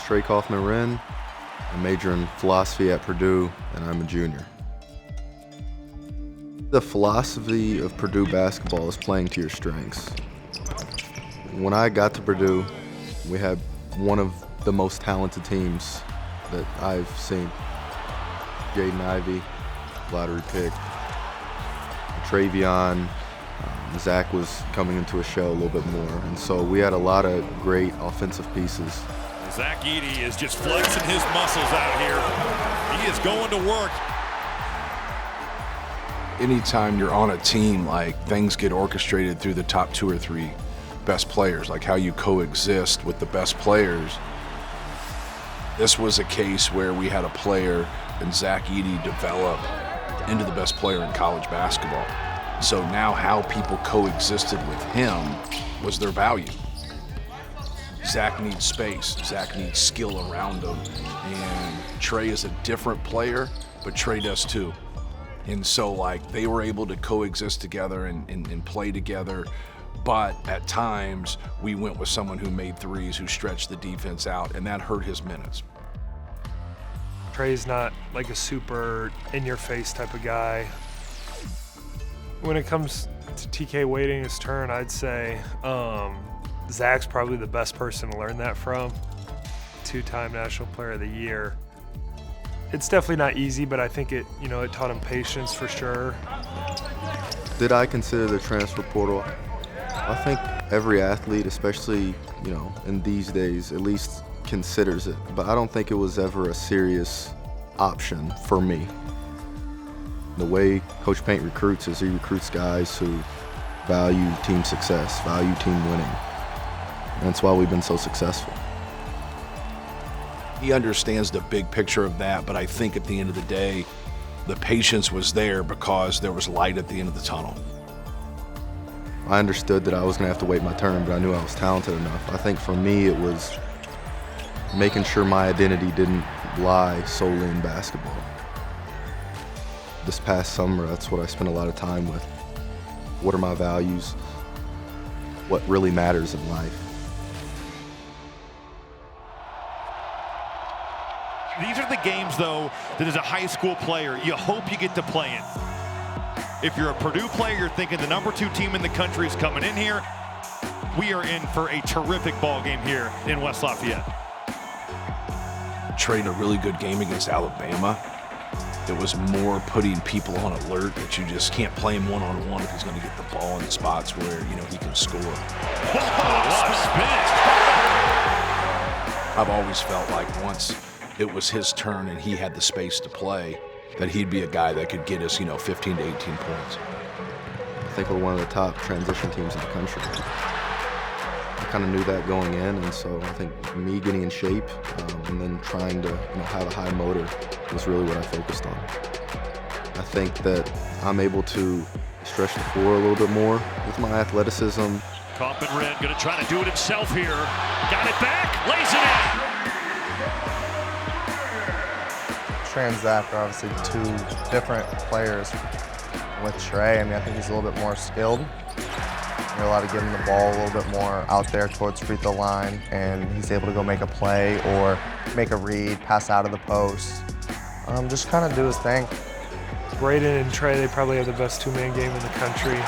Trey Kaufman-Renn. I major in philosophy at Purdue, and I'm a junior. The philosophy of Purdue basketball is playing to your strengths. When I got to Purdue, we had one of the most talented teams that I've seen. Jaden Ivey, lottery pick. Travion, Zach was coming into a shell a little bit more, and so we had a lot of great offensive pieces. Zach Edey is just flexing his muscles out here. He is going to work. Anytime you're on a team, like, things get orchestrated through the top 2 or 3 best players, like how you coexist with the best players. This was a case where we had a player and Zach Edey develop into the best player in college basketball. So now how people coexisted with him was their value. Zach needs space, Zach needs skill around him, and Trey is a different player, but Trey does too. And so, like, they were able to coexist together and play together, but at times we went with someone who made threes, who stretched the defense out, and that hurt his minutes. Trey's not like a super in-your-face type of guy. When it comes to TK waiting his turn, I'd say Zach's probably the best person to learn that from. 2-time National Player of the Year. It's definitely not easy, but I think it taught him patience for sure. Did I consider the transfer portal? I think every athlete, especially, in these days, at least considers it, but I don't think it was ever a serious option for me. The way Coach Paint recruits is he recruits guys who value team success, value team winning. And that's why we've been so successful. He understands the big picture of that, but I think at the end of the day, the patience was there because there was light at the end of the tunnel. I understood that I was gonna have to wait my turn, but I knew I was talented enough. I think for me it was making sure my identity didn't lie solely in basketball. This past summer, that's what I spent a lot of time with. What are my values? What really matters in life? These are the games, though, that as a high school player, you hope you get to play in. If you're a Purdue player, you're thinking the number 2 team in the country is coming in here. We are in for a terrific ball game here in West Lafayette. Trade a really good game against Alabama. It was more putting people on alert that you just can't play him one-on-one if he's going to get the ball in the spots where, he can score. I've always felt like once it was his turn and he had the space to play, that he'd be a guy that could get us, 15 to 18 points. I think we're one of the top transition teams in the country. I kind of knew that going in, and so I think me getting in shape and then trying to have a high motor was really what I focused on. I think that I'm able to stretch the floor a little bit more with my athleticism. Kaufman-Renn going to try to do it himself here. Got it back, lays it in. Trey and Zach are obviously 2 different players. With Trey, I think he's a little bit more skilled. You're allowed to give him the ball a little bit more out there towards free throw line, and he's able to go make a play or make a read, pass out of the post, just kind of do his thing. Braden and Trey, they probably have the best 2-man game in the country.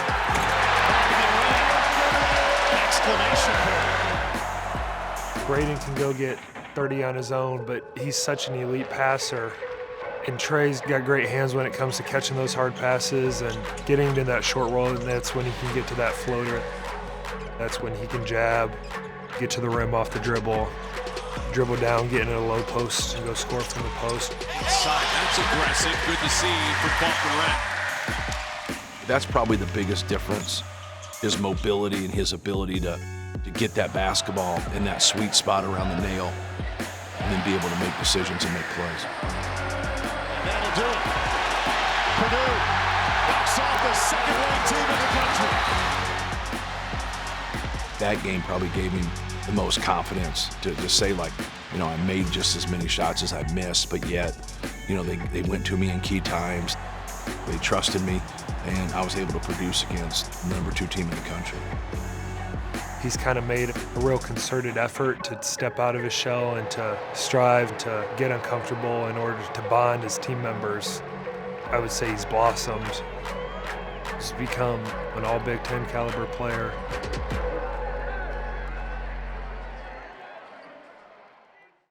Braden can go get 30 on his own, but he's such an elite passer. And Trey's got great hands when it comes to catching those hard passes and getting to that short roll, and that's when he can get to that floater. That's when he can jab, get to the rim off the dribble down, get into a low post, and go score from the post. Inside, that's aggressive. Good to see for Kaufman-Renn. That's probably the biggest difference, his mobility and his ability to get that basketball in that sweet spot around the nail and then be able to make decisions and make plays. That'll do it. Purdue knocks off the second-ranked team in the country. That game probably gave me the most confidence to say, like, I made just as many shots as I missed, but yet, they went to me in key times. They trusted me, and I was able to produce against the number 2 team in the country. He's kind of made a real concerted effort to step out of his shell and to strive to get uncomfortable in order to bond as team members. I would say he's blossomed. He's become an all Big Ten caliber player.